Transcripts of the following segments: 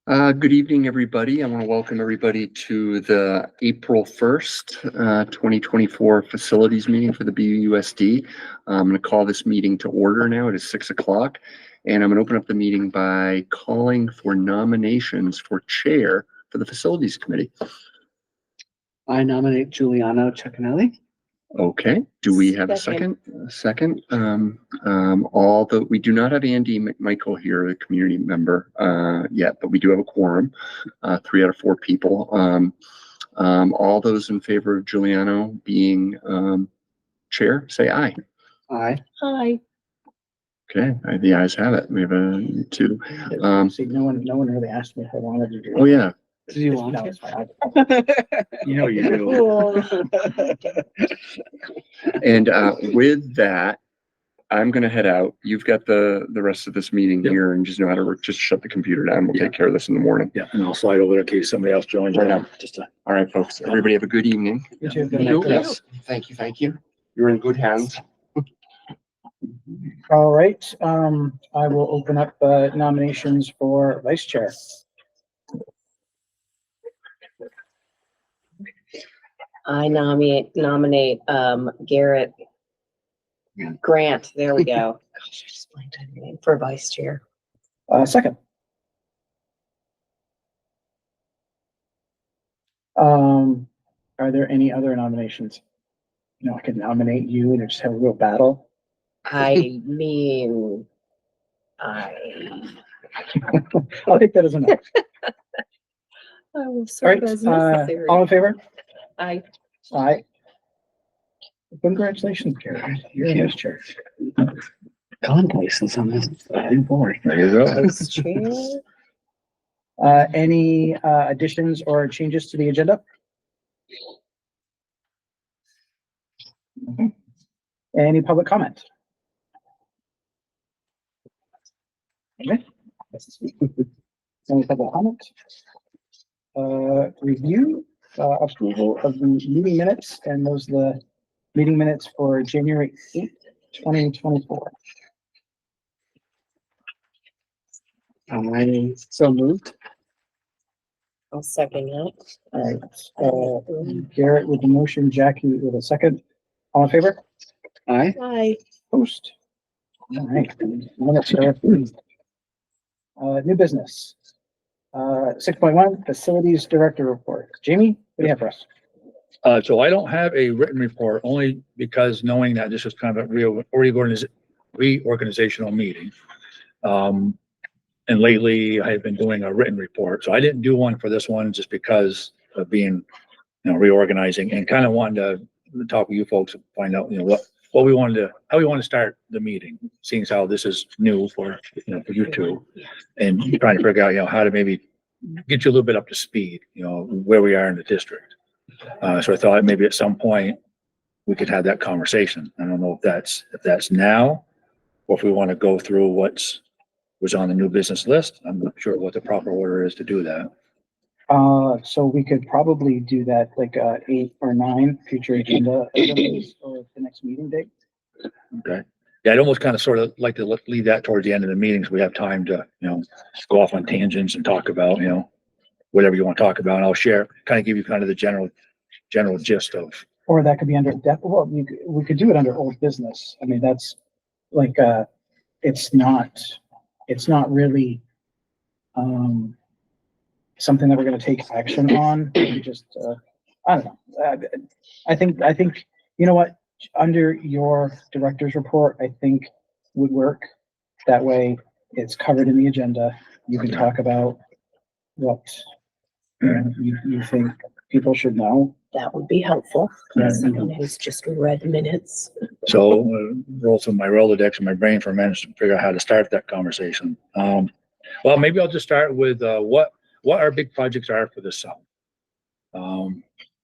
Good evening, everybody. I want to welcome everybody to the April 1st, 2024 facilities meeting for the BUUSD. I'm going to call this meeting to order now. It is 6 o'clock, and I'm going to open up the meeting by calling for nominations for chair for the facilities committee. I nominate Giuliano Ceccanelli. Okay, do we have a second? Although we do not have Andy McMichael here, the community member, yet, but we do have a quorum, 3 out of 4 people. All those in favor of Giuliano being chair, say aye. Aye. Hi. Okay, the ayes have it. We have a 2. See, no one really asked me if I wanted to do it. Oh yeah. Do you want to? You know you do. And with that, I'm gonna head out. You've got the rest of this meeting here, and just know how to just shut the computer down. We'll take care of this in the morning. Yeah, and I'll slide over in case somebody else joins. Right now. Just to... All right, folks. Everybody have a good evening. You too. Thank you. Yes. Thank you. Thank you. You're in good hands. All right, I will open up nominations for vice chair. I nominate Garrett Grant. There we go. Gosh, I just blanked on your name for vice chair. Second. Are there any other nominations? You know, I could nominate you and just have a real battle. I mean, I'll take that as a no. I will All serve right, as necessary. all in favor? Aye. Aye. Congratulations, Karen. You're vice chair. Con license on this board. There you go. Vice chair. Any additions or changes to the agenda? Okay. Any public comment? Okay. Any public comment? Review, approval of the meeting minutes, and those are the meeting minutes for January 8th, 2024. I so moved. I'll second that. All right, Garrett with the motion, Jackie with a second. All in favor? Aye. Aye. Post. All right. Minutes are approved. New business. 6.1 facilities director report. Jamie, what do you have for us? So I don't have a written report only because knowing that this was kind of a reorganizational meeting. And lately I have been doing a written report. So I didn't do one for this one just because of being, reorganizing and kind of wanted to talk with you folks and find out, what we wanted to, how we want to start the meeting, seeing as how this is new for, for you two, and trying to figure out, how to maybe get you a little bit up to speed, where we are in the district. So I thought maybe at some point we could have that conversation. I don't know if that's now, or if we want to go through was on the new business list. I'm not sure what the proper order is to do that. So we could probably do that like 8 or 9 future agenda items or the next meeting date. Okay. Yeah, I'd almost kind of sort of like to leave that towards the end of the meeting so we have time to, go off on tangents and talk about, whatever you want to talk about. And I'll share, kind of give you kind of the general gist of. Or that could be under well, we could do it under old business. I mean, that's like it's not really something that we're going to take action on. We just I don't know. I think you know what, under your director's report, I think would work. That way it's covered in the agenda. You can talk about what you think people should know. That would be helpful. Someone who's just read minutes. So roll through my Rolodex and my brain for a minute to figure out how to start that conversation. Well, maybe I'll just start with what our big projects are for this summer.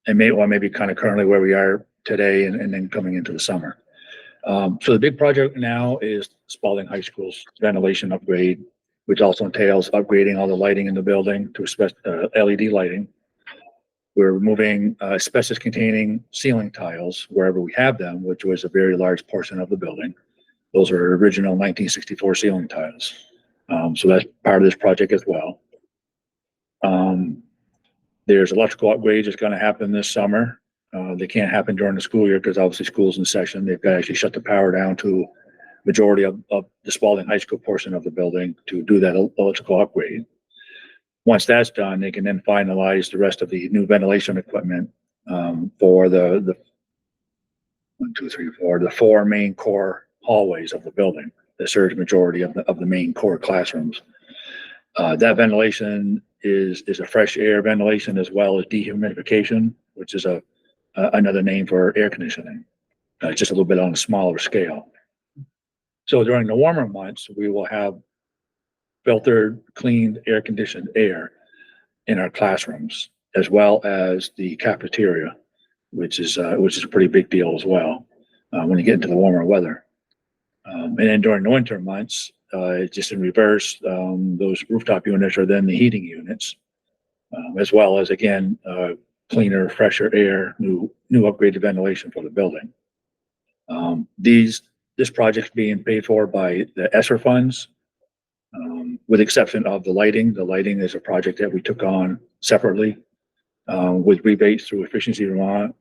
And maybe kind of currently where we are today and then coming into the summer. So the big project now is Spalding High School's ventilation upgrade, which also entails upgrading all the lighting in the building to LED lighting. We're removing asbestos-containing ceiling tiles wherever we have them, which was a very large portion of the building. Those are original 1964 ceiling tiles. So that's part of this project as well. There's electrical upgrades that's gonna happen this summer. They can't happen during the school year because obviously school's in session. They've got to actually shut the power down to majority of the Spalding High School portion of the building to do that electrical upgrade. Once that's done, they can then finalize the rest of the new ventilation equipment for the 1, 2, 3, 4, the 4 main core hallways of the building that serves majority of the main core classrooms. That ventilation is a fresh air ventilation as well as dehumidification, which is another name for air conditioning, just a little bit on a smaller scale. So during the warmer months, we will have filtered, cleaned, air conditioned air in our classrooms, as well as the cafeteria, which is a pretty big deal as well when you get into the warmer weather. And then during the winter months, just in reverse, those rooftop units are then the heating units, as well as again cleaner, fresher air, new upgraded ventilation for the building. This project's being paid for by the ESSER funds, with exception of the lighting. The lighting is a project that we took on separately with rebates through Efficiency Vermont,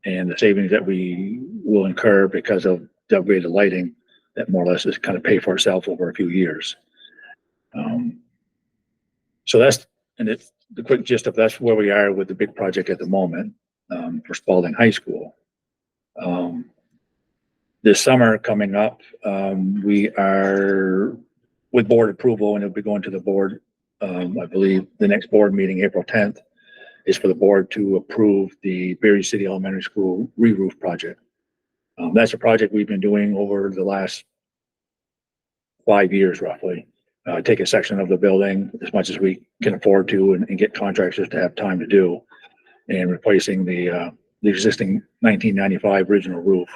and the savings that we will incur because of the upgraded lighting that more or less is kind of pay for itself over a few years. So that's, and it's the quick gist of that's where we are with the big project at the moment for Spalding High School. This summer coming up, we are with board approval, and it'll be going to the board. I believe the next board meeting, April 10th, is for the board to approve the Berry City Elementary School re-roof project. That's a project we've been doing over the last 5 years, roughly. Take a section of the building as much as we can afford to and get contractors to have time to do, and replacing the existing 1995 original roof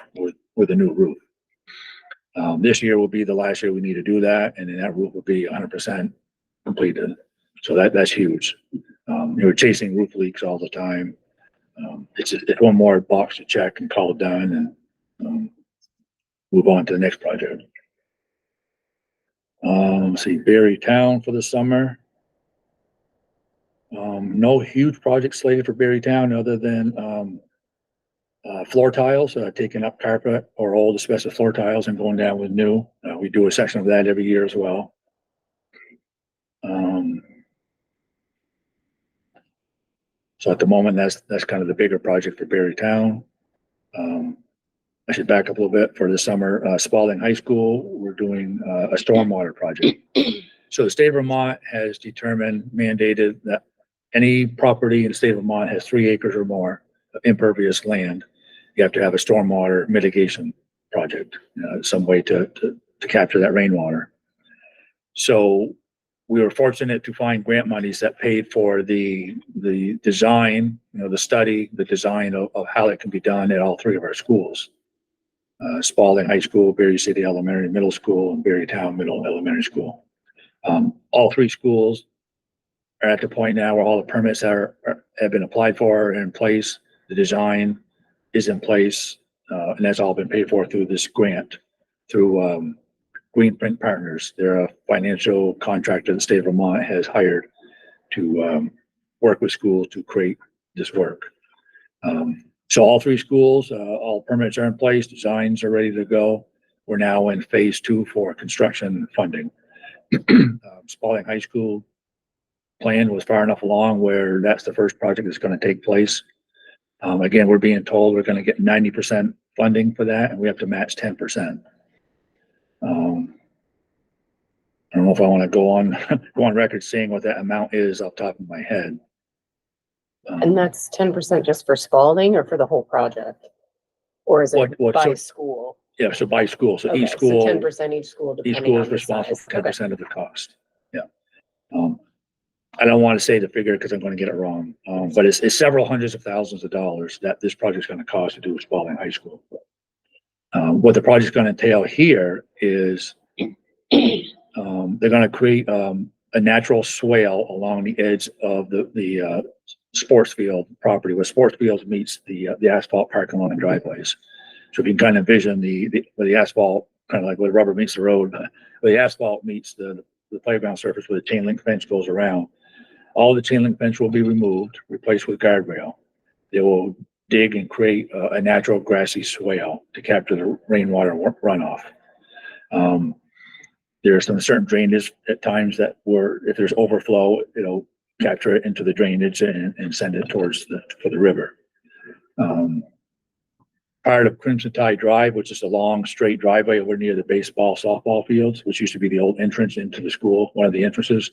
with a new roof. This year will be the last year we need to do that, and then that roof will be 100% completed. So that's huge. We're chasing roof leaks all the time. It's one more box to check and call it done, and move on to the next project. Let's see, Berry Town for the summer. No huge projects slated for Berry Town other than floor tiles, taking up carpet or old asbestos floor tiles and going down with new. We do a section of that every year as well. So at the moment, that's kind of the bigger project for Berry Town. I should back up a little bit. For the summer, Spalding High School, we're doing a stormwater project. So the state of Vermont has mandated that any property in the state of Vermont has 3 acres or more of impervious land. You have to have a stormwater mitigation project, some way to capture that rainwater. So we were fortunate to find grant monies that paid for the design, the study, the design of how it can be done at all 3 of our schools. Spalding High School, Berry City Elementary Middle School, and Berry Town Middle Elementary School. All 3 schools are at the point now where all the permits have been applied for and in place. The design is in place, and that's all been paid for through this grant, through Greenprint Partners. They're a financial contractor the state of Vermont has hired to work with schools to create this work. So all 3 schools, all permits are in place, designs are ready to go. We're now in phase 2 for construction funding. Spalding High School plan was far enough along where that's the first project that's going to take place. Again, we're being told we're going to get 90% funding for that, and we have to match 10%. I don't know if I want to go on record saying what that amount is off the top of my head. And that's 10% just for Spalding or for the whole project? Or is it by school? Yeah, so by school. So Okay, each school, 10% each school, each depending school on is the responsible size. for 10% of the cost. Yeah. I don't want to say the figure because I'm going to get it wrong. But it's several hundreds of thousands of dollars that this project's going to cost to do with Spalding High School. What the project's going to entail here is they're going to create a natural swale along the edge of the sports field property, where sports fields meets the asphalt parking lot and driveways. So if you can kind of envision where the asphalt, kind of like where the rubber meets the road, where the asphalt meets the playground surface where the chain link fence goes around. All the chain link fence will be removed, replaced with guardrail. They will dig and create a natural grassy swale to capture the rainwater runoff. There's some certain drainage at times that if there's overflow, it'll capture it into the drainage and send it towards for the river. Part of Crimson Tide Drive, which is a long straight driveway over near the baseball, softball fields, which used to be the old entrance into the school, one of the entrances.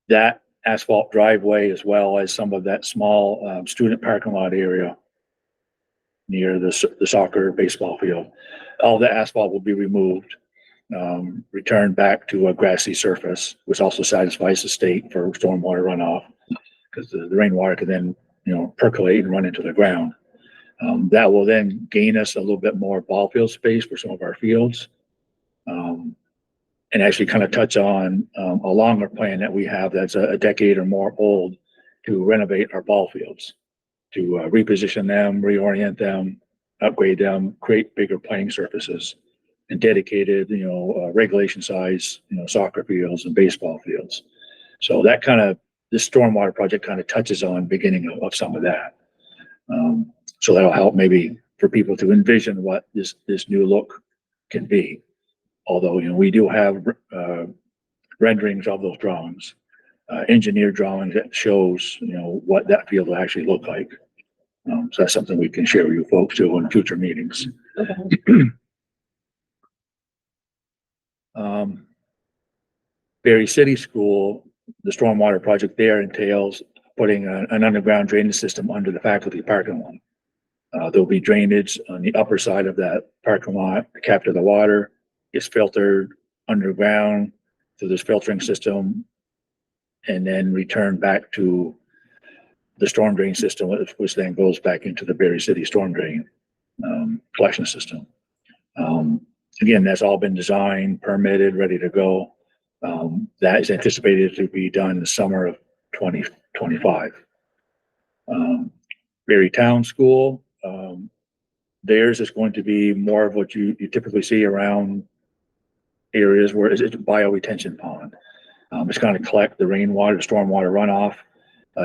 That asphalt driveway, as well as some of that small student parking lot area near the soccer baseball field, all the asphalt will be removed, returned back to a grassy surface, which also satisfies the state for stormwater runoff, because the rainwater can then, percolate and run into the ground. That will then gain us a little bit more ball field space for some of our fields. And actually kind of touch on a longer plan that we have that's a decade or more old to renovate our ball fields, to reposition them, reorient them, upgrade them, create bigger playing surfaces, and dedicated, regulation size, soccer fields and baseball fields. So that this stormwater project kind of touches on beginning of some of that. So that'll help maybe for people to envision what this new look can be. Although, we do have renderings of those drawings, engineered drawings that shows, what that field will actually look like. So that's something we can share with you folks too in future meetings. Okay. Berry City School, the stormwater project there entails putting an underground drainage system under the faculty parking lot. There'll be drainage on the upper side of that parking lot to capture the water. It's filtered underground through this filtering system and then returned back to the storm drain system, which then goes back into the Berry City storm drain collection system. Again, that's all been designed, permitted, ready to go. That is anticipated to be done in the summer of 2025. Berry Town School, theirs is going to be more of what you typically see around areas where it's a bioretention pond. It's going to collect the rainwater, the stormwater runoff,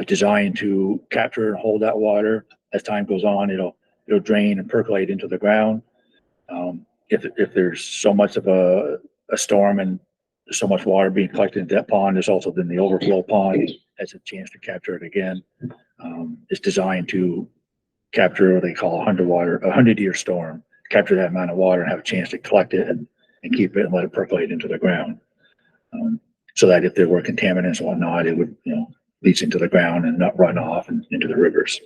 designed to capture and hold that water. As time goes on, it'll drain and percolate into the ground. If there's so much of a storm and there's so much water being collected in that pond, there's also then the overflow pond has a chance to capture it again. It's designed to capture what they call a 100-year storm, capture that amount of water and have a chance to collect it and keep it and let it percolate into the ground. So that if there were contaminants and whatnot, it would, leach into the ground and not run off and into the rivers.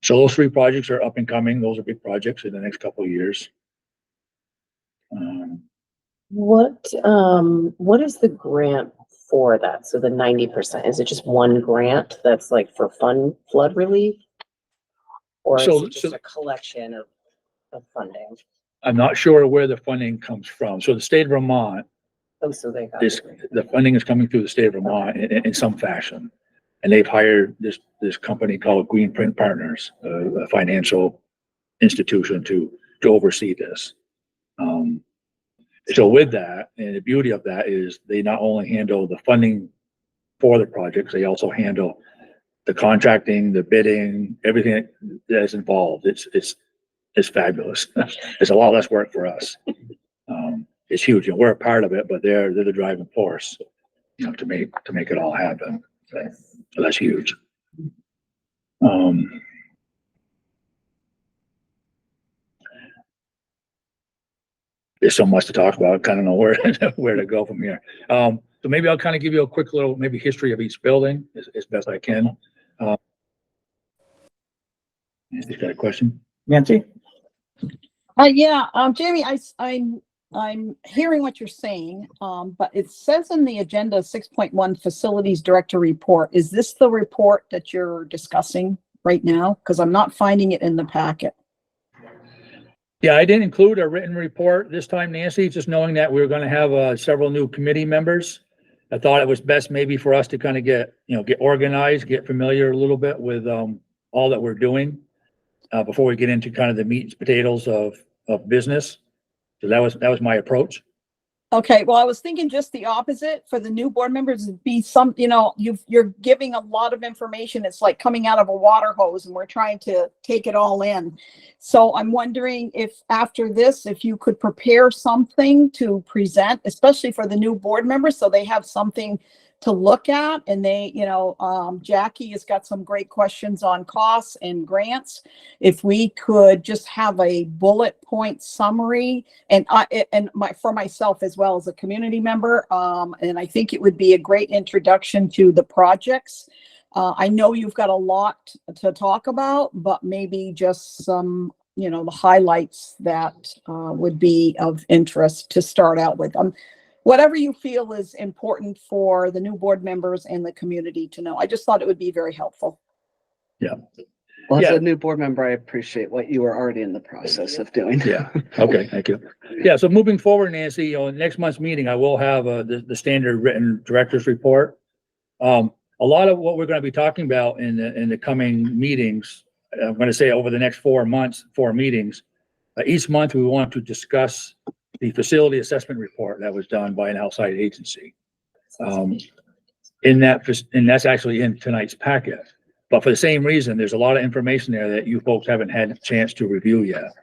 So those three projects are up and coming. Those are big projects in the next couple of years. What is the grant for that? So the 90%, is it just one grant that's like for flood relief? Or is it just a collection of funding? I'm not sure where the funding comes from. So the state of Vermont, So they got the funding is coming through the state of Vermont in some fashion. And they've hired this company called Greenprint Partners, a financial institution to oversee this. So with that, and the beauty of that is they not only handle the funding for the projects, they also handle the contracting, the bidding, everything that is involved. It's fabulous. It's a lot less work for us. It's huge. We're a part of it, but they're the driving force, to make it all happen. So that's huge. There's so much to talk about. Kind of know where to go from here. So maybe I'll kind of give you a quick little maybe history of each building as best I can. Nancy's got a question. Nancy? Yeah, Jamie, I'm hearing what you're saying, but it says in the agenda 6.1 Facilities Director Report. Is this the report that you're discussing right now? Because I'm not finding it in the packet. Yeah, I didn't include a written report this time, Nancy, just knowing that we were going to have several new committee members. I thought it was best maybe for us to kind of get organized, get familiar a little bit with all that we're doing before we get into kind of the meat and potatoes of business. So that was my approach. Okay, well, I was thinking just the opposite for the new board members, it'd be some, you're giving a lot of information. It's like coming out of a water hose and we're trying to take it all in. So I'm wondering if after this, if you could prepare something to present, especially for the new board members, so they have something to look at, and they, Jackie has got some great questions on costs and grants. If we could just have a bullet point summary, and for myself as well as a community member, and I think it would be a great introduction to the projects. I know you've got a lot to talk about, but maybe just some, the highlights that would be of interest to start out with. Whatever you feel is important for the new board members and the community to know. I just thought it would be very helpful. Yeah. Well, as Yeah. a new board member, I appreciate what you were already in the process of doing. Yeah, okay, thank you. Yeah, so moving forward, Nancy, next month's meeting, I will have the standard written director's report. A lot of what we're gonna be talking about in the coming meetings, I'm gonna say over the next 4 months, 4 meetings, each month we want to discuss the facility assessment report that was done by an outside agency. And that's actually in tonight's packet. But for the same reason, there's a lot of information there that you folks haven't had a chance to review yet.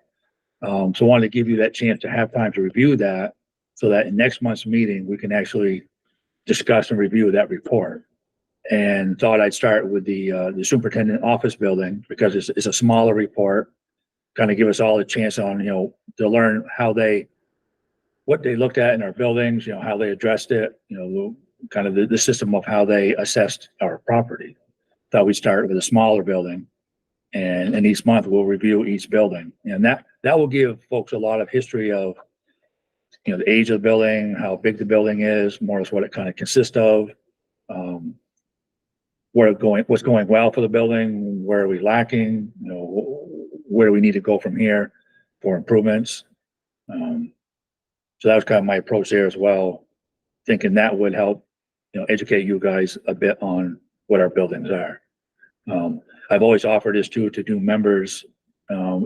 So I wanted to give you that chance to have time to review that, so that in next month's meeting, we can actually discuss and review that report. And thought I'd start with the superintendent office building, because it's a smaller report, kind of give us all a chance on, to learn what they looked at in our buildings, how they addressed it, kind of the system of how they assessed our property. Thought we'd start with a smaller building, and each month we'll review each building, and that will give folks a lot of history of, the age of the building, how big the building is, more or less what it kind of consists of, what's going well for the building, where are we lacking, where do we need to go from here for improvements. So that was kind of my approach there as well, thinking that would help, educate you guys a bit on what our buildings are. I've always offered this too, to do members,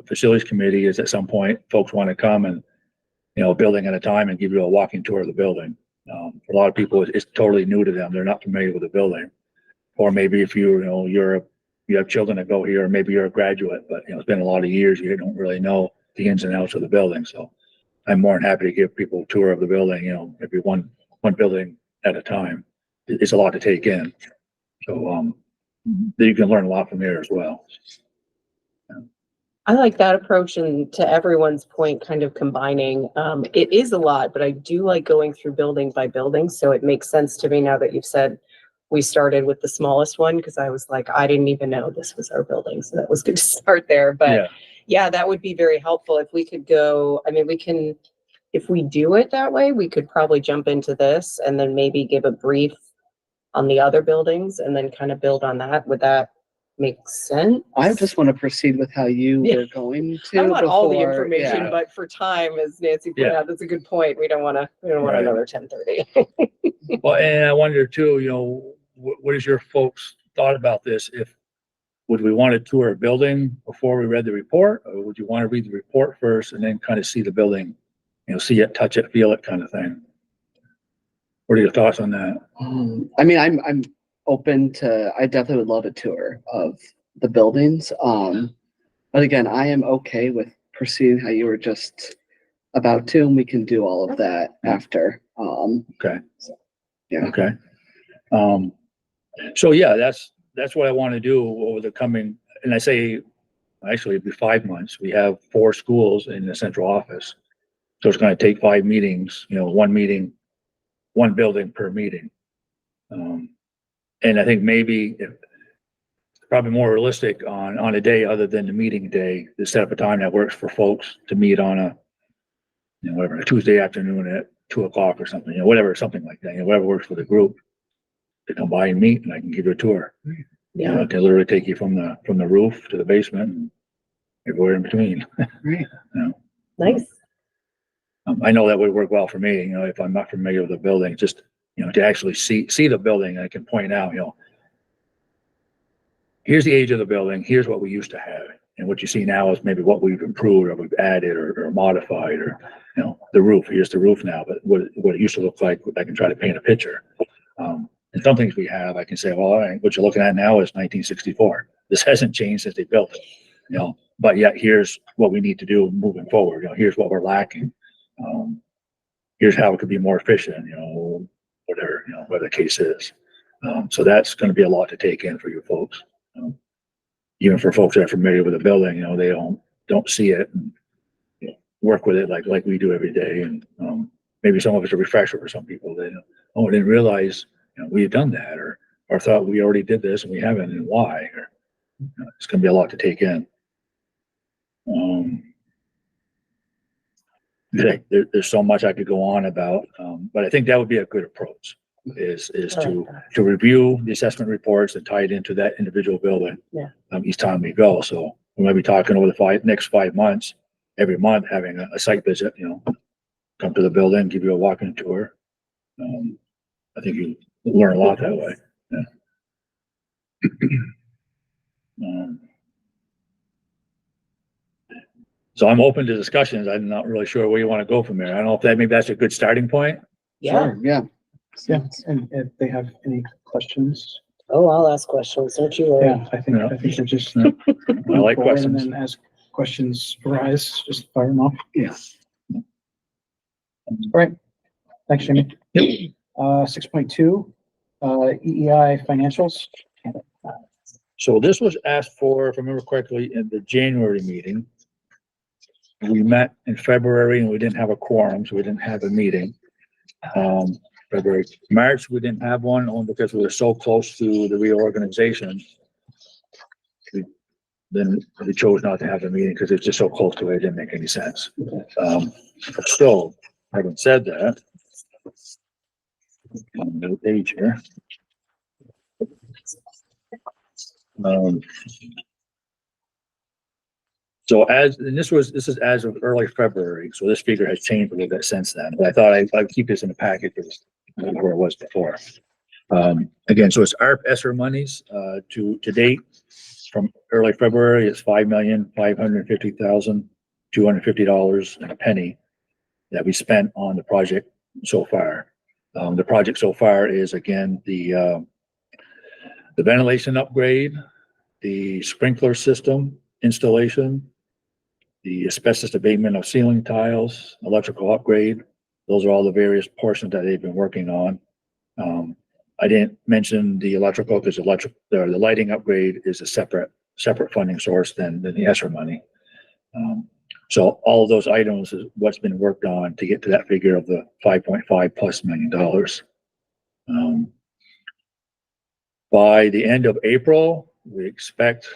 facilities committee, is at some point folks want to come and, building at a time, and give you a walking tour of the building. For a lot of people, it's totally new to them. They're not familiar with the building. Or maybe if you have children that go here, or maybe you're a graduate, but it's been a lot of years, you don't really know the ins and outs of the building. So I'm more than happy to give people a tour of the building, maybe one building at a time. It's a lot to take in. So, that you can learn a lot from there as well. I like that approach, and to everyone's point, kind of combining, it is a lot, but I do like going through building by building. So it makes sense to me now that you've said we started with the smallest one, because I was like, I didn't even know this was our building. So that was good to start there. But yeah, that would be very helpful if we could go. I mean, if we do it that way, we could probably jump into this and then maybe give a brief on the other buildings and then kind of build on that. Would that make sense? I just want to proceed with how you were going to. I want all the before- information, yeah. but for time, as Nancy pointed out, that's a good point. We don't want Right. another 10:30. Well, and I wonder too, what is your folks thought about this? Would we want to tour a building before we read the report, or would you want to read the report first and then kind of see the building, see it, touch it, feel it, kind of thing? What are your thoughts on that? I mean, I'm open to, I definitely would love a tour of the buildings. But again, I am okay with proceeding how you were just about to, and we can do all of that after. Okay. So, yeah. Okay. So yeah, that's what I want to do over the coming, and I say, actually it'd be 5 months. We have 4 schools in the central office. So it's going to take 5 meetings, one meeting, one building per meeting. And I think maybe it's probably more realistic on a day other than the meeting day, to set up a time that works for folks to meet on a Tuesday afternoon at 2:00 or something, whatever, something like that, whatever works for the group, to come by and meet, and I can give you a tour. Yeah. I can literally take you from the roof to the basement and everywhere in between. Right. Nice. I know that would work well for me, if I'm not familiar with the building, just, to actually see the building. I can point out, here's the age of the building, here's what we used to have. And what you see now is maybe what we've improved, or we've added, or modified, or you know, the roof, here's the roof now, but what it used to look like, I can try to paint a picture. And some things we have, I can say, well, all right, what you're looking at now is 1964. This hasn't changed since they built it, you know, but yet here's what we need to do moving forward. You know, here's what we're lacking. Here's how it could be more efficient, you know, whatever, you know, whatever the case is. So that's going to be a lot to take in for you folks. Even for folks that are familiar with the building, you know, they don't see it and, you know, work with it like we do every day. And maybe some of it's a refresher for some people. They, oh, I didn't realize, you know, we had done that, or thought we already did this and we haven't, and why? Or, you know, it's going to be a lot to take in. There's so much I could go on about, but I think that would be a good approach. Is to review the assessment reports and tie it into that individual building. Yeah. Each time we go. So we might be talking over the next 5 months, every month having a site visit. You know, come to the building, give you a walking tour. I think you learn a lot that way. Yeah. So I'm open to discussions. I'm not really sure where you want to go from there. I don't know if maybe that's a good starting point. Yeah. Sure, yeah. Yeah, and if they have any questions, Oh, I'll ask questions. Don't you worry. yeah, I think Yeah. we're just. Yeah. I like move forward, and questions. then as questions arise, just fire them off. Yeah. All right. Thanks, Jimmy. Yep. 6.2, EEI financials. So this was asked for, if I remember correctly, in the January meeting. We met in February and we didn't have a quorum, so we didn't have a meeting. February, March, we didn't have one only because we were so close to the reorganization. Then we chose not to have a meeting because it's just so close to it, it didn't make any sense. So, having said that, on the page here. So this is as of early February, so this figure has changed a little bit since then, but I thought I'd keep this in the packet because where it was before. Again, so it's ARP ESSER monies, to date from early February, it's $5,550,250 and a penny that we spent on the project so far. The project so far is, again, the ventilation upgrade, the sprinkler system installation, the asbestos abatement of ceiling tiles, electrical upgrade. Those are all the various portions that they've been working on. I didn't mention the electrical because the lighting upgrade is a separate funding source than the ESSER money. So all of those items is what's been worked on to get to that figure of the 5.5+ million dollars. By the end of April, we expect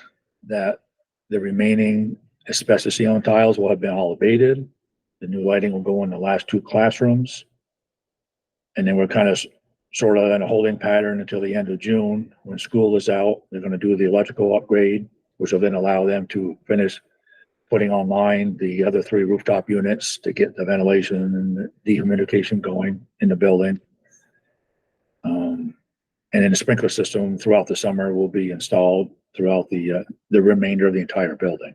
that the remaining asbestos ceiling tiles will have been all abated. The new lighting will go in the last 2 classrooms. And then we're kind of sort of in a holding pattern until the end of June. When school is out, they're going to do the electrical upgrade, which will then allow them to finish putting online the other 3 rooftop units to get the ventilation and the dehumidification going in the building. And then the sprinkler system throughout the summer will be installed throughout the remainder of the entire building.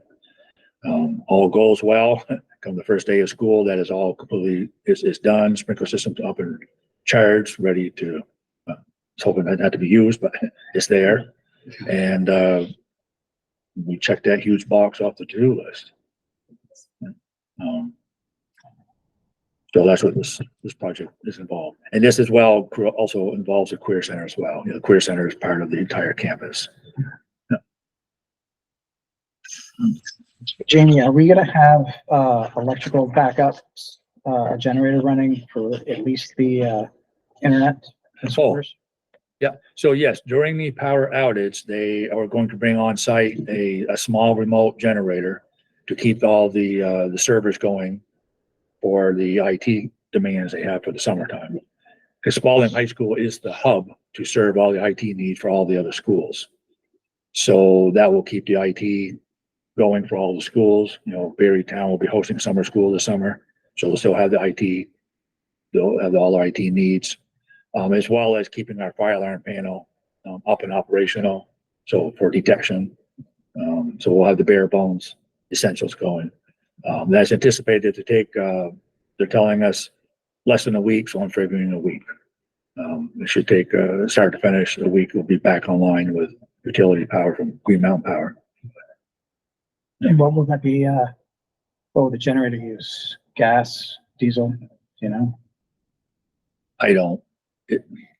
All goes well. Come the first day of school, that is all completely is done. Sprinkler system's up and charged, ready to. It's hoping not to be used, but it's there. And we checked that huge box off the to-do list. So that's what this project is involved. And this as well also involves the Career Center as well. You know, the Career Center is part of the entire campus. Yeah. Jamie, are we gonna have electrical backups, a generator running for at least the internet? servers? Yeah, so yes, during the power outage, they are going to bring on site a small remote generator to keep all the servers going for the IT demands they have for the summertime. Because Spalding High School is the hub to serve all the IT needs for all the other schools. So that will keep the IT going for all the schools. You know, Berrytown will be hosting summer school this summer, so they'll still have the IT. They'll have all the IT needs, as well as keeping our fire alarm panel up and operational. So for detection, so we'll have the bare bones essentials going. That's anticipated to take the they're telling us less than a week, so I'm figuring a week. It should take, start to finish, a week. We'll be back online with utility power from Green Mountain Power. And what will that be, what will the generator use? Gas, diesel, you know? I don't,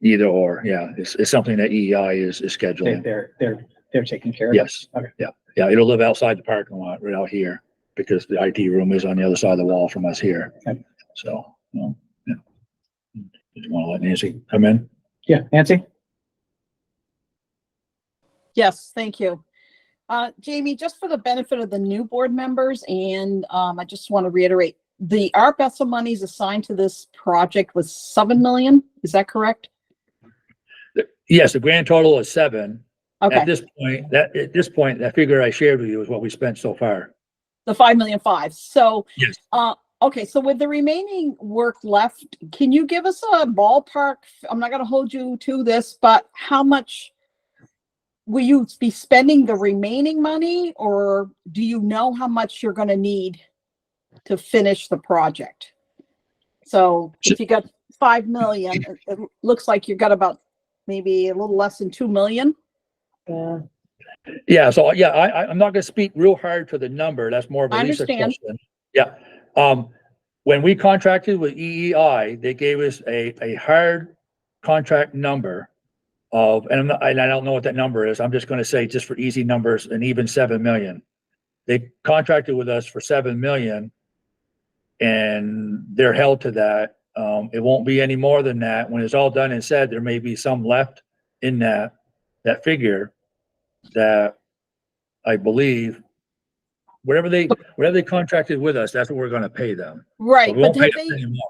either or, yeah, it's something that EEI is scheduling. They're taking care of it. Yes, Okay. yeah, it'll live outside the parking lot right out here because the IT room is on the other side of the wall from us here. Okay. So, yeah. Did you want to let Nancy come in? Yeah, Nancy? Yes, thank you. Jamie, just for the benefit of the new board members, and I just want to reiterate, the ARPA monies assigned to this project was 7 million. Is that correct? Yes, the grand total is 7. Okay, At this point, that figure I shared with you is what we spent so far. the 5 million five. So, Yes. okay, so with the remaining work left, can you give us a ballpark? I'm not going to hold you to this, but how much will you be spending the remaining money, or do you know how much you're going to need to finish the project? So if you got 5 million, it looks like you got about maybe a little less than 2 million. Yeah. Yeah, so yeah, I'm not gonna speak real hard to the number. That's more of a I Lisa understand. question. Yeah. When we contracted with EEI, they gave us a hard contract number of, and I don't know what that number is. I'm just gonna say, just for easy numbers, an even 7 million. They contracted with us for 7 million and they're held to that. It won't be any more than that. When it's all done and said, there may be some left in that figure that I believe whatever they contracted with us, that's what we're gonna pay them. So Right, we but won't pay have them they, anymore.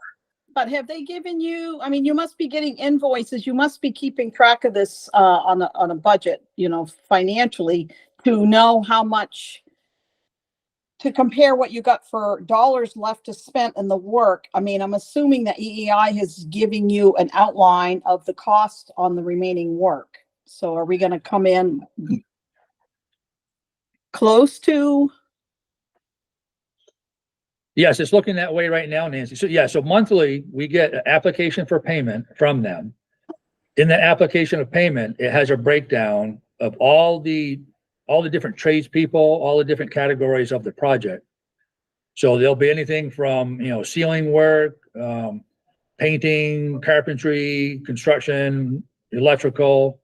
but have they given you, I mean, you must be getting invoices, you must be keeping track of this on a budget, you know, financially, to know how much, to compare what you got for dollars left to spend in the work. I mean, I'm assuming that EEI has given you an outline of the cost on the remaining work. So are we gonna come in close to? Yes, it's looking that way right now, Nancy. So yeah, so monthly, we get an application for payment from them. In the application of payment, it has a breakdown of all the different tradespeople, all the different categories of the project. So there'll be anything from, ceiling work, painting, carpentry, construction, electrical,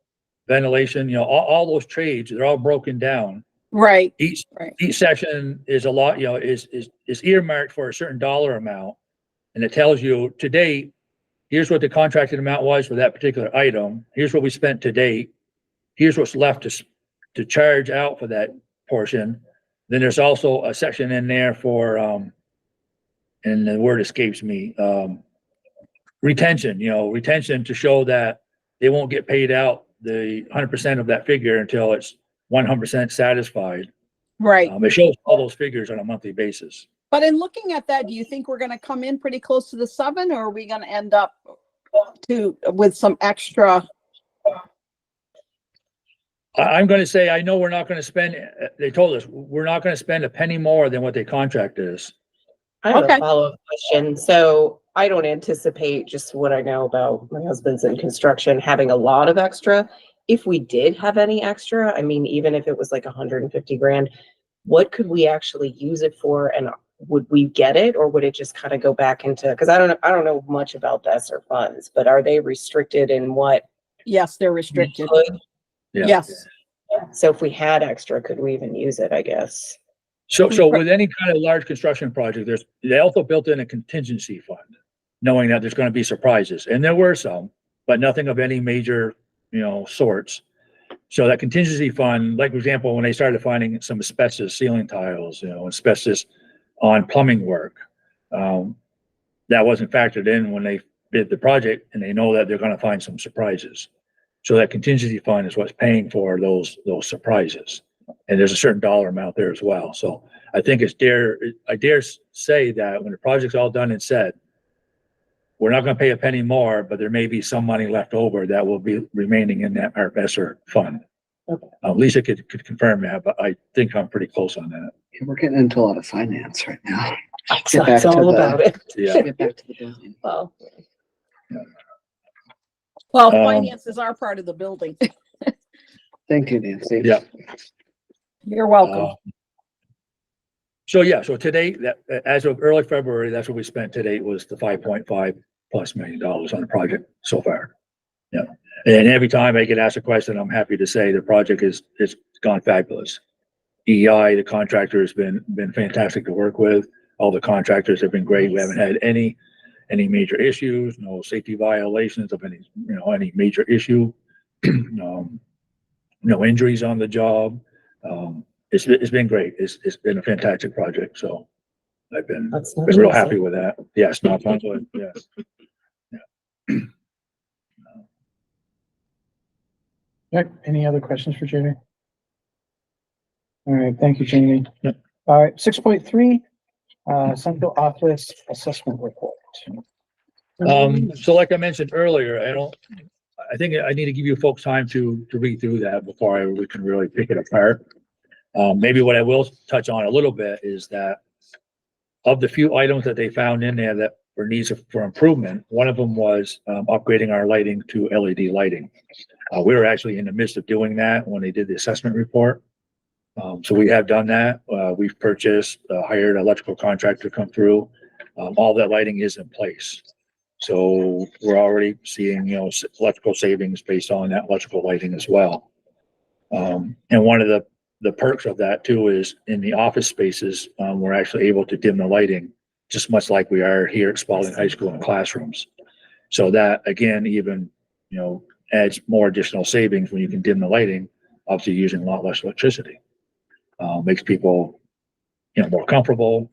ventilation, all those trades, they're all broken down. Right, Each right. section is a lot, is earmarked for a certain dollar amount. And it tells you to date, here's what the contracted amount was for that particular item. Here's what we spent to date. Here's what's left to charge out for that portion. Then there's also a section in there for, and the word escapes me, retention, retention to show that they won't get paid out the 100% of that figure until it's 100% satisfied. Right. It shows all those figures on a monthly basis. But in looking at that, do you think we're gonna come in pretty close to the 7, or are we gonna end up with some extra? I'm going to say, I know we're not going to spend, they told us, we're not going to spend a penny more than what the contract is. I have Okay. a follow-up question. So I don't anticipate, just what I know about my husband's in construction, having a lot of extra. If we did have any extra, I mean, even if it was like 150 grand, what could we actually use it for? And would we get it, or would it just kind of go back into, because I don't know much about the ESSER funds, but are they restricted in what? Yes, they're restricted. Could? Yeah. Yes. So if we had extra, could we even use it, I guess? So with any kind of large construction project, they also built in a contingency fund, knowing that there's going to be surprises. And there were some, but nothing of any major, sorts. So that contingency fund, like for example, when they started finding some asbestos ceiling tiles, asbestos on plumbing work, that wasn't factored in when they bid the project, and they know that they're going to find some surprises. So that contingency fund is what's paying for those surprises. And there's a certain dollar amount there as well. So I think I dare say that when the project's all done and said, we're not going to pay a penny more, but there may be some money left over that will be remaining in that ESSER fund. Okay. Lisa could confirm that, but I think I'm pretty close on that. We're getting into a lot of finance right now. So back it's to all the- about it. Yeah. Get back to the building. Well, Well, Um, finances are part of the building. Thank you, Nancy. Yeah. You're welcome. So yeah, so today, that, as of early February, that's what we spent today was the $5.5+ million on the project so far. Yeah, and every time I get asked a question, I'm happy to say the project it's gone fabulous. EI, the contractor has been fantastic to work with. All the contractors have been great. We haven't had any major issues, no safety violations of any major issue. No injuries on the job. It's been great. It's been a fantastic project. So I've been that's not real easy. happy with that. Yes, not fun, but yes. Right, any other questions for Jamie? All right, thank you, Jamie. Yep. All right, 6.3, central office assessment report. So like I mentioned earlier, I think I need to give you folks time to read through that before we can really pick it apart. Maybe what I will touch on a little bit is that of the few items that they found in there that were needs for improvement, one of them was upgrading our lighting to LED lighting. We were actually in the midst of doing that when they did the assessment report. So we have done that. We've purchased, hired an electrical contractor to come through. All that lighting is in place. So we're already seeing, electrical savings based on that electrical lighting as well. And one of the perks of that too is in the office spaces, we're actually able to dim the lighting just much like we are here at Spalding High School in classrooms. So that again, even, adds more additional savings when you can dim the lighting, obviously using a lot less electricity. Makes people, more comfortable,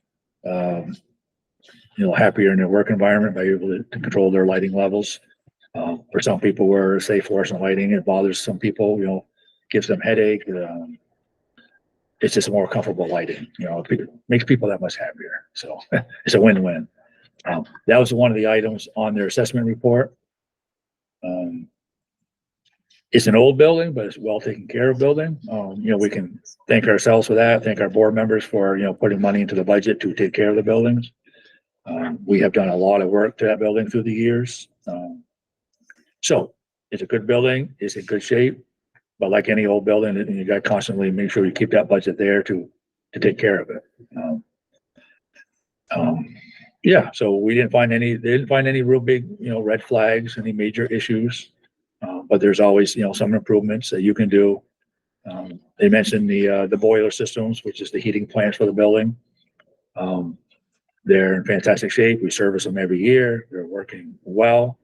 happier in their work environment by able to control their lighting levels. For some people where say fluorescent lighting, it bothers some people, gives them headache. It's just a more comfortable lighting, it makes people that much happier. So it's a win-win. That was one of the items on their assessment report. It's an old building, but it's well taken care of building. We can thank ourselves for that, thank our board members for, putting money into the budget to take care of the buildings. We have done a lot of work to that building through the years. So it's a good building, it's in good shape, but like any old building, you got to constantly make sure you keep that budget there to take care of it. Yeah, so they didn't find any real big, red flags, any major issues. But there's always, some improvements that you can do. They mentioned the boiler systems, which is the heating plants for the building. They're in fantastic shape. We service them every year. They're working well.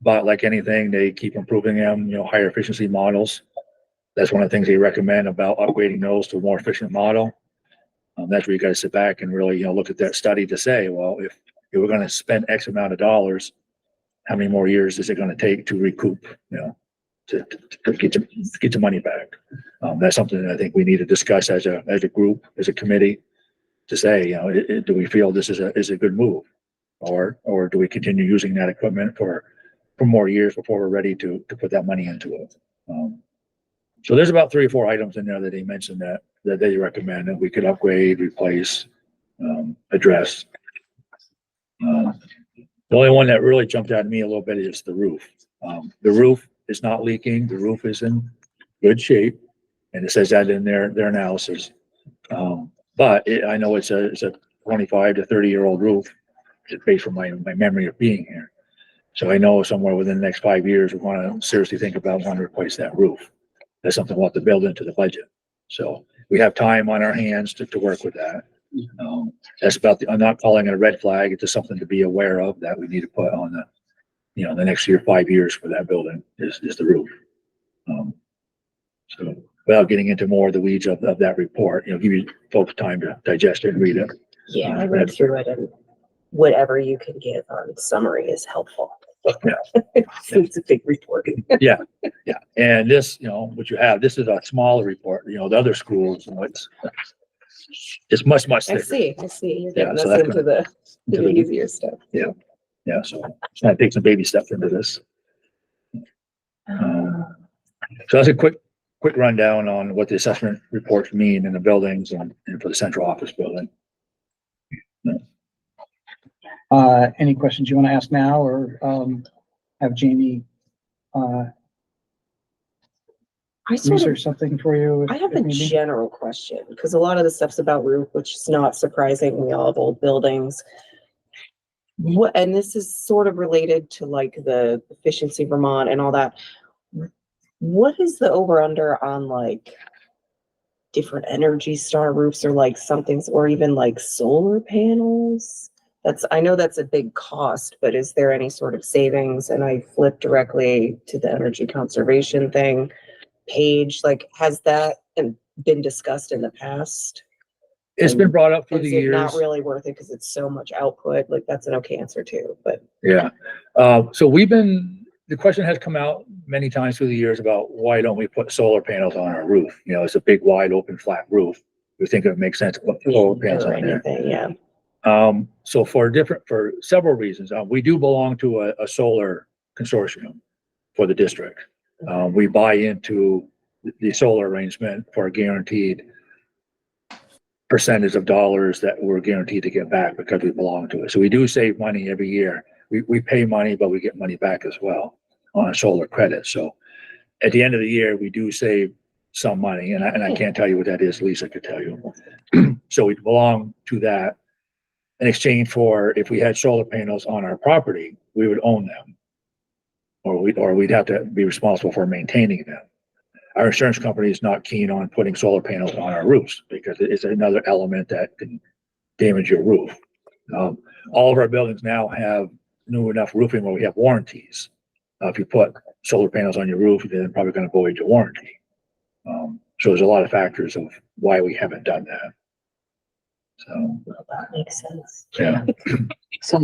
But like anything, they keep improving them, higher efficiency models. That's one of the things they recommend about upgrading those to a more efficient model. That's where you got to sit back and really, look at that study to say, well, if we're going to spend X amount of dollars, how many more years is it going to take to recoup, to get your money back? That's something that I think we need to discuss as a group, as a committee, to say, do we feel this is a good move, or do we continue using that equipment for more years before we're ready to put that money into it? So there's about 3 or 4 items in there that they mentioned that they recommend that we could upgrade, replace, address. The only one that really jumped out at me a little bit is the roof. The roof is not leaking. The roof is in good shape, and it says that in their analysis. But I know it's a 25 to 30-year-old roof, just based on my memory of being here. So I know somewhere within the next 5 years, we want to seriously think about wanting to replace that roof. That's something we'll have to build into the budget. So we have time on our hands to work with that. That's about I'm not calling it a red flag. It's just something to be aware of that we need to put on the next 5 years for that building is the roof. So without getting into more of the weeds of that report, give you folks time to digest it and read it. Yeah, I read through it, and whatever you can give on summary is helpful. Yeah. It's a big report. Yeah. And this, what you have, this is a smaller report. The other schools, it's much thicker. I see. You're Yeah, getting so us that's into the easier stuff. Yeah, so it's gonna take some baby steps into this. So that's a quick rundown on what the assessment reports mean in the buildings and for the central office building. Any questions you want to ask now or, have Jamie, I sort of, research something for you? I have if a need be? general question, because a lot of the stuff's about roof, which is not surprising. We all have old buildings. What, and this is sort of related to like the efficiency Vermont and all that. What is the over under on like different Energy Star roofs or like something, or even like solar panels? That's, I know that's a big cost, but is there any sort of savings? And I flip directly to the energy conservation thing page. Like, has that been discussed in the past? It's been brought up through Is the it not years. really worth it because it's so much output? Like, that's an okay answer too, but Yeah. So the question has come out many times through the years about why don't we put solar panels on our roof? You know, it's a big, wide open, flat roof. We think it makes sense to put solar panels or on there. anything, yeah. So for several reasons, we do belong to a solar consortium for the district. We buy into the solar arrangement for a guaranteed percentage of dollars that we're guaranteed to get back because we belong to it. So we do save money every year. We pay money, but we get money back as well on a solar credit. So at the end of the year, we do save some money, and I can't tell you what that is. Lisa could tell you. So we belong to that. In exchange for, if we had solar panels on our property, we would own them, or we'd have to be responsible for maintaining them. Our insurance company is not keen on putting solar panels on our roofs because it's another element that can damage your roof. All of our buildings now have new enough roofing where we have warranties. If you put solar panels on your roof, then they're probably going to void your warranty. So there's a lot of factors of why we haven't done that. So That makes sense. yeah. So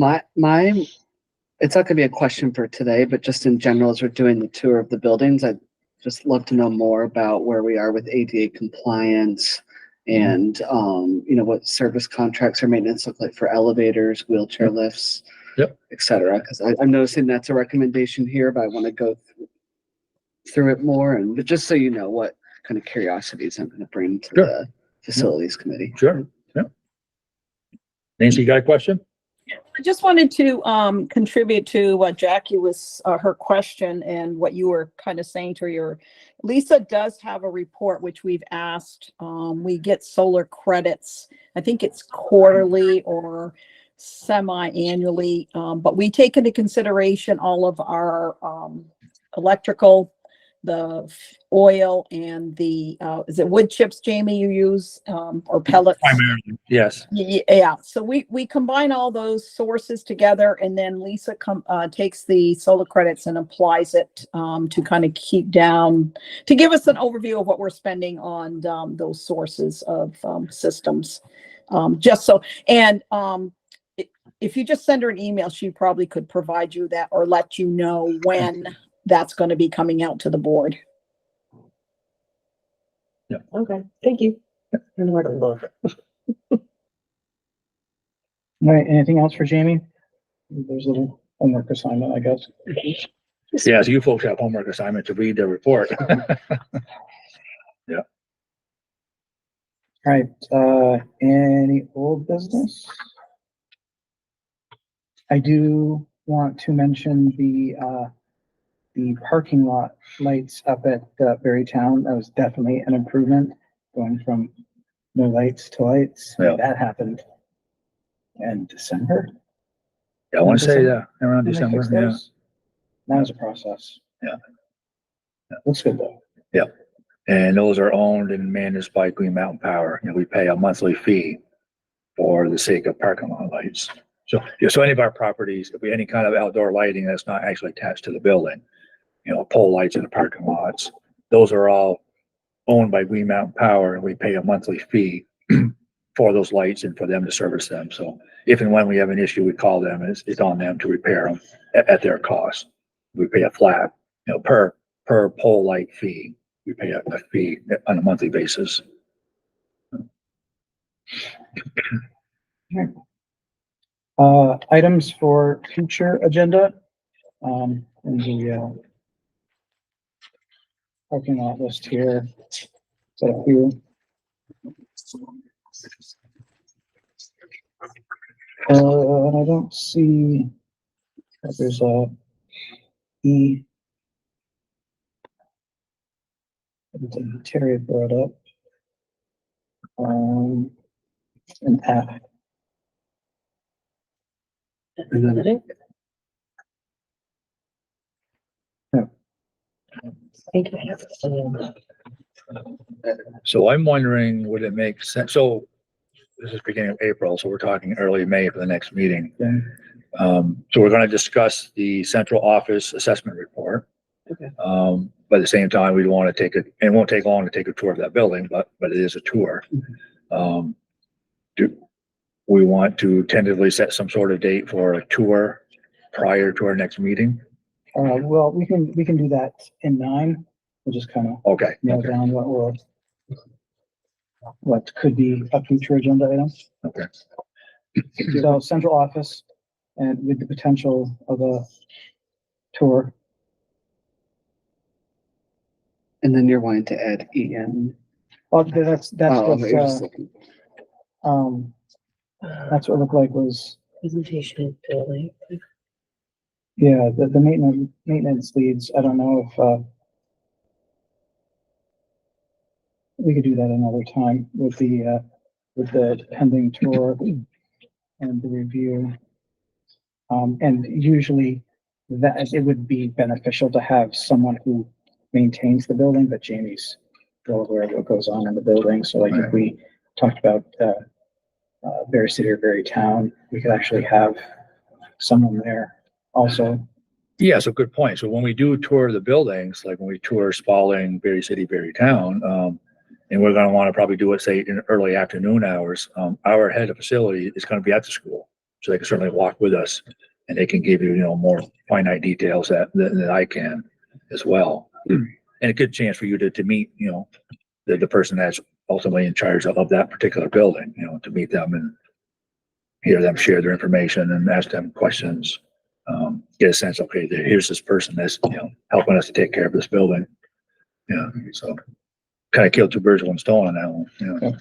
it's not gonna be a question for today, but just in general, as we're doing the tour of the buildings, I'd just love to know more about where we are with ADA compliance and, what service contracts or maintenance look like for elevators, wheelchair lifts. Yep. Et cetera, because I'm noticing that's a recommendation here, but I want to go through it more but just so you know what kind of curiosities I'm gonna bring to Sure. the facilities committee. Sure. Yeah. Nancy, you got a question? I just wanted to contribute to what Jackie was, her question and what you were kind of saying to your, Lisa does have a report which we've asked. We get solar credits. I think it's quarterly or semi-annually, but we take into consideration all of our electrical, the oil and the, is it wood chips, Jamie, you use, or pellets? Primarily, yes. Yeah, so we combine all those sources together, and then Lisa takes the solar credits and applies it to kind of keep down, to give us an overview of what we're spending on those sources of systems. Just so, and if you just send her an email, she probably could provide you that or let you know when that's going to be coming out to the board. Okay, thank you. I don't know where to look. All right, anything else for Jamie? There's a little homework assignment, I guess. Yeah, so you folks have homework assignment to read the report. Yeah. All right, any old business? I do want to mention the parking lot lights up at Berrytown. That was definitely an improvement, going from no lights to lights. Yeah. That happened in December. Yeah, I want to say that around When they December, fixed yeah. those. That was a process. Yeah. Looks good though. And those are owned and managed by Green Mountain Power. We pay a monthly fee for the sake of parking lot lights. So any of our properties, if we any kind of outdoor lighting that's not actually attached to the building, pole lights in the parking lots, those are all owned by Green Mountain Power, and we pay a monthly fee for those lights and for them to service them. So if and when we have an issue, we call them, and it's on them to repair them at their cost. We pay a flat, per pole light fee. We pay a fee on a monthly basis. Items for future agenda. In the parking lot list here. So a few. And I don't see that there's a E. that Terry brought up. An F. And then I think I have. So I'm wondering, would it make sense? So this is beginning of April, so we're talking early May for the next meeting. Yeah. So we're going to discuss the central office assessment report. Okay. But at the same time, we want to take it, and it won't take long to take a tour of that building, but it is a tour. Do we want to tentatively set some sort of date for a tour prior to our next meeting? Well, we can do that in 9. We'll just kind of Okay. nail Okay. down what could be a future agenda item. Okay. So central office and with the potential of a tour. and then you're wanting to add EM. Oh, that's Oh, what's, okay, you're just looking. that's what it looked like was, Presentation building. yeah, the maintenance leads. I don't know if, we could do that another time with the pending tour and the review. And usually that it would be beneficial to have someone who maintains the building, but Jamie's well aware of what goes on in the building. So like if we talked about, Berry City or Berry Town, we could actually have someone there also. Yeah, so good point. So when we do tour the buildings, like when we tour Spalding, Berry City, Berry Town, and we're going to want to probably do it, say, in early afternoon hours, our head of facility is going to be at the school. So they can certainly walk with us and they can give you, more finite details that I can as well. And a good chance for you to meet, the person that's ultimately in charge of that particular building, to meet them and hear them share their information and ask them questions. Get a sense, okay, here's this person that's, helping us to take care of this building. Yeah, so kind of kill 2 birds with 1 stone on that one. Okay.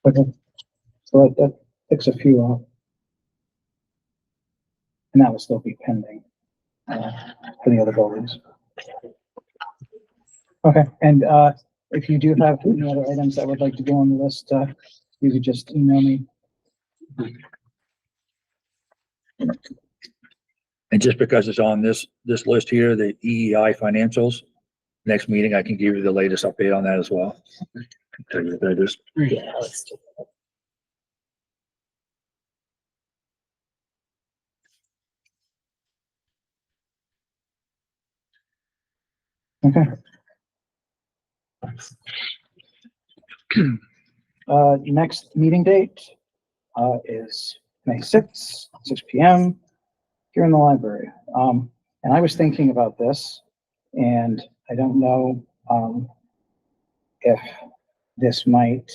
Okay, so that picks a few off. And that will still be pending, for the other buildings. Okay, and, if you do have any other items that would like to go on the list, you could just email me. And just because it's on this list here, the EEI financials, next meeting, I can give you the latest update on that as well. Tell you that is. Yeah, let's do that. Okay. Next meeting date, is May 6th, 6 PM here in the library. And I was thinking about this and I don't know, if this might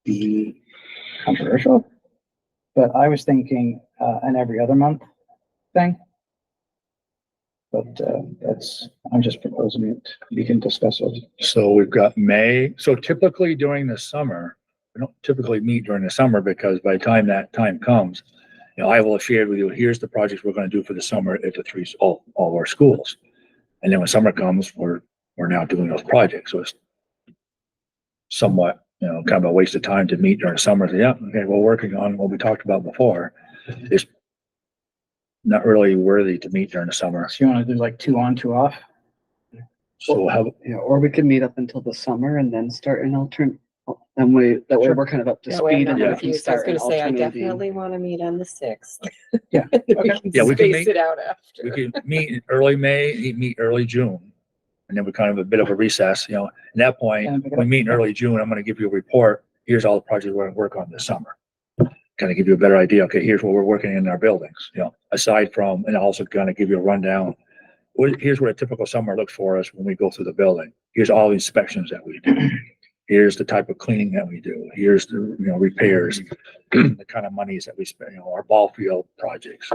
be controversial, but I was thinking, an every other month thing. But, I'm just proposing it. We can discuss it. So we've got May. So typically during the summer, we don't typically meet during the summer because by the time that time comes, I will have shared with you, here's the projects we're going to do for the summer at all of our schools. And then when summer comes, we're now doing those projects. So it's somewhat, kind of a waste of time to meet during the summer. So, yeah, okay, we're working on what we talked about before. It's not really worthy to meet during the summer. So you want to do like 2 on, 2 off? So how, Or we could meet up until the summer and then start an alternate. That way Sure. we're kind of up to That way I'm speed not and then we can confused. I was start an gonna say, I alternating. definitely want to meet on the 6th. Yeah, okay. Yeah, we can Space meet- it out we after. could meet in early May, meet early June. And then we kind of a bit of a recess, at that point, And pick it we up. meet in early June, I'm going to give you a report. Here's all the projects we're going to work on this summer. Kind of give you a better idea. Okay, here's what we're working in our buildings, aside from, and also kind of give you a rundown. Here's what a typical summer looks for us when we go through the building. Here's all the inspections that we do. Here's the type of cleaning that we do. Here's the, repairs, the kind of monies that we spend, our ball field projects.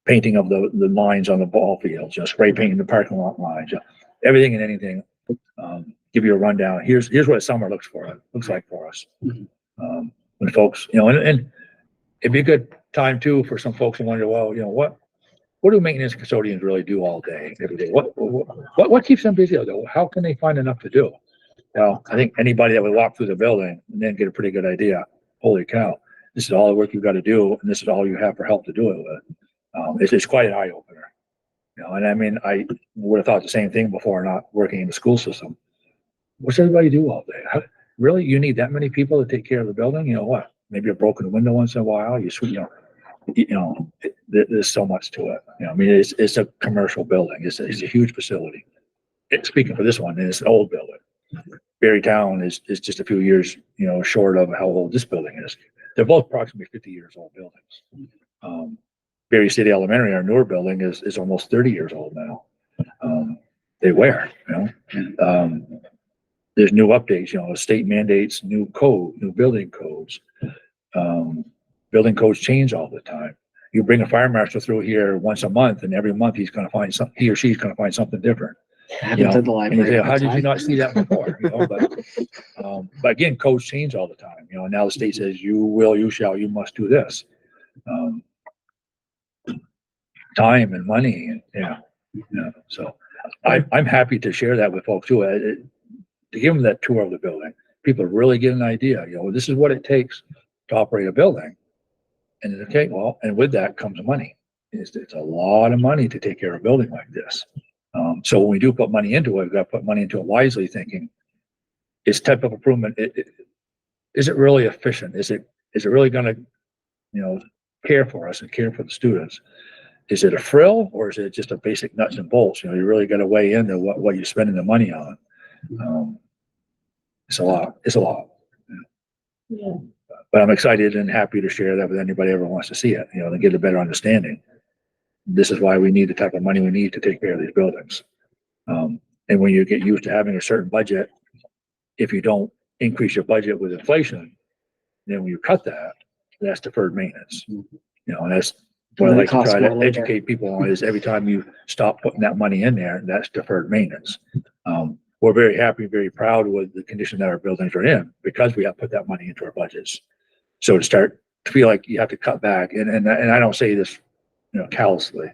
Painting of the lines on the ball fields, spray painting the parking lot lines, everything and anything. give you a rundown. Here's what summer looks like for us. When folks, and it'd be a good time too for some folks to wonder, well, what do maintenance custodians really do all day, every day? What keeps them busy all day? How can they find enough to do? Now, I think anybody that would walk through the building and then get a pretty good idea, holy cow, this is all the work you've got to do, and this is all you have for help to do it with. It's quite an eye opener. And I mean, I would have thought the same thing before not working in the school system. What's everybody do all day? Really, you need that many people to take care of the building? You know what? Maybe a broken window once in a while. There's so much to it. I mean, it's a commercial building. It's a huge facility. Speaking for this one, it's an old building. Berrytown is just a few years, short of how old this building is. They're both approximately 50 years old buildings. Berry City Elementary, our newer building, is almost 30 years old now. They wear, there's new updates, state mandates, new building codes. Building codes change all the time. You bring a fire marshal through here once a month, and every month he or she's going to find something different. Happens at the And you library. say, how all the did you time. not see that before? But again, codes change all the time. Now the state says you will, you shall, you must do this. Time and money, and so I'm happy to share that with folks too. To give them that tour of the building, people really get an idea. This is what it takes to operate a building. And okay, well, and with that comes money. It's a lot of money to take care of a building like this. So when we do put money into it, we've got to put money into it wisely, thinking, is type of improvement, is it really efficient? Is it really going to, care for us and care for the students? Is it a frill, or is it just a basic nuts and bolts? You really got to weigh into what you're spending the money on. It's a lot. Yeah. But I'm excited and happy to share that with anybody who ever wants to see it, and get a better understanding. This is why we need the type of money we need to take care of these buildings. And when you get used to having a certain budget, if you don't increase your budget with inflation, then when you cut that, that's deferred maintenance. And that's what I And it like to costs try more to later. educate people on, is every time you stop putting that money in there, that's deferred maintenance. We're very happy, very proud with the condition that our buildings are in, because we have put that money into our budgets. So to start to feel like you have to cut back, and I don't say this, callously,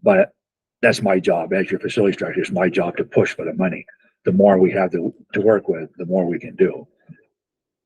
but that's my job as your facility director. It's my job to push for the money. The more we have to work with, the more we can do.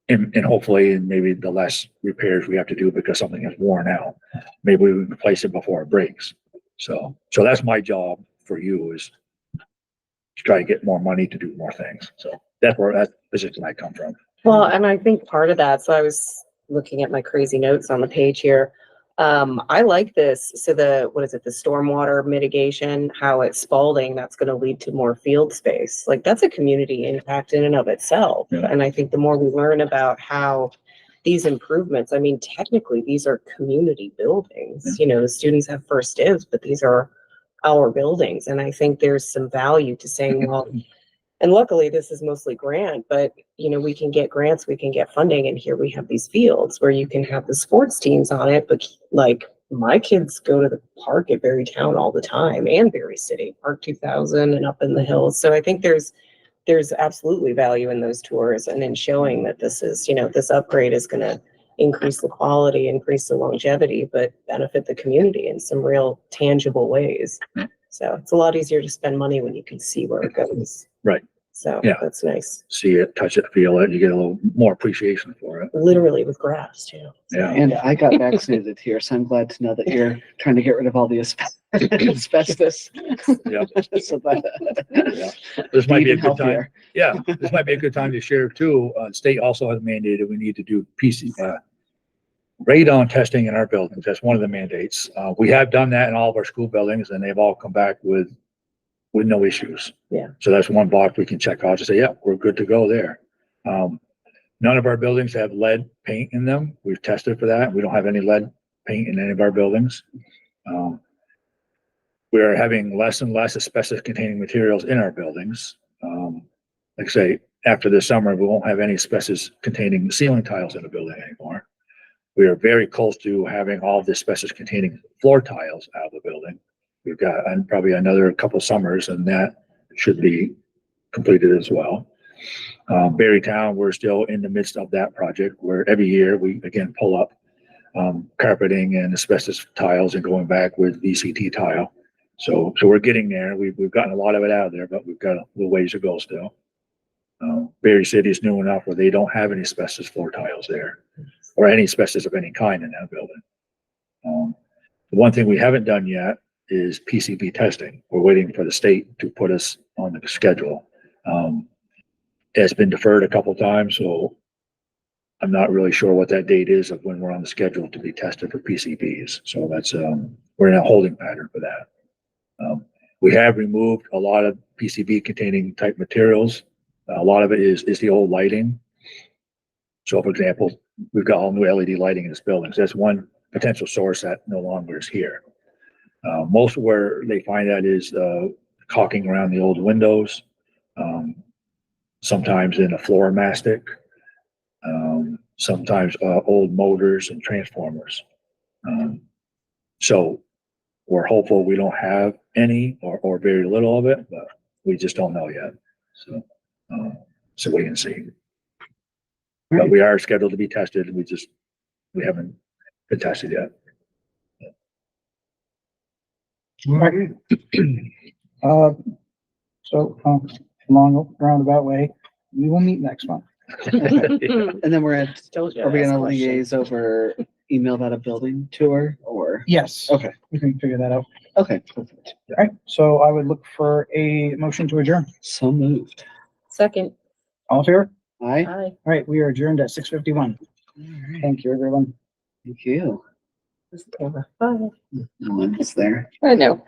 And hopefully, maybe the less repairs we have to do because something is worn out. Maybe we can replace it before it breaks. So that's my job for you, is to try to get more money to do more things. So that's where that position I come from. Well, and I think part of that, so I was looking at my crazy notes on the page here. I like this. So the stormwater mitigation, how at Spalding, that's going to lead to more field space. Like, that's a community impact in and of itself. Yeah. And I think the more we learn about how these improvements, I mean, technically these are community buildings. The students have first dibs, but these are our buildings. And I think there's some value to saying, well, and luckily this is mostly grant, but we can get grants, we can get funding. And here we have these fields where you can have the sports teams on it. But like, my kids go to the park at Berrytown all the time, and Berry City, Park 2000 and up in the hills. So I think there's absolutely value in those tours, and in showing that this is, this upgrade is going to increase the quality, increase the longevity, but benefit the community in some real tangible ways. So it's a lot easier to spend money when you can see where it goes. Right. So Yeah. that's nice. See it, touch it, feel it, you get a little more appreciation for it. Literally with grass too. Yeah. And I got vaccinated here, so I'm glad to know that you're trying to get rid of all the asbestos. Yeah. So that, Yeah. This might be a even good time. healthier. Yeah, this might be a good time to share too. State also has mandated we need to do radon testing in our buildings. That's one of the mandates. We have done that in all of our school buildings, and they've all come back with no issues. Yeah. So that's one box we can check off to say, yeah, we're good to go there. None of our buildings have lead paint in them. We've tested for that. We don't have any lead paint in any of our buildings. We are having less and less asbestos containing materials in our buildings. Like I say, after this summer, we won't have any asbestos containing ceiling tiles in the building anymore. We are very close to having all the asbestos containing floor tiles out of the building. We've got probably another couple summers, and that should be completed as well. Berrytown, we're still in the midst of that project where every year we again pull up carpeting and asbestos tiles and going back with VCT tile. So we're getting there. We've gotten a lot of it out of there, but we've got a little ways to go still. Berry City is new enough where they don't have any asbestos floor tiles there, or any asbestos of any kind in that building. The one thing we haven't done yet is PCB testing. We're waiting for the state to put us on the schedule. It's been deferred a couple times, so I'm not really sure what that date is of when we're on the schedule to be tested for PCBs. So that's we're in a holding pattern for that. We have removed a lot of PCB containing type materials. A lot of it is the old lighting. So for example, we've got all new LED lighting in this building. So that's one potential source that no longer is here. Most of where they find that is caulking around the old windows, sometimes in a floor mastic, sometimes old motors and transformers. So we're hopeful we don't have any or very little of it, but we just don't know yet. So wait and see. But we are scheduled to be tested. We haven't been tested yet. Right. Long roundabout way, we will meet next month. And then we're at, Told you are we to ask gonna questions. liaise over email about a building tour or? Yes. Okay, We can figure that out. okay, perfect. All right, so I would look for a motion to adjourn. So moved. Second, All in favor? Aye. aye. All right, we are adjourned at 6:51. All right, Thank you, everyone. thank you. Bye. No one was there. I know.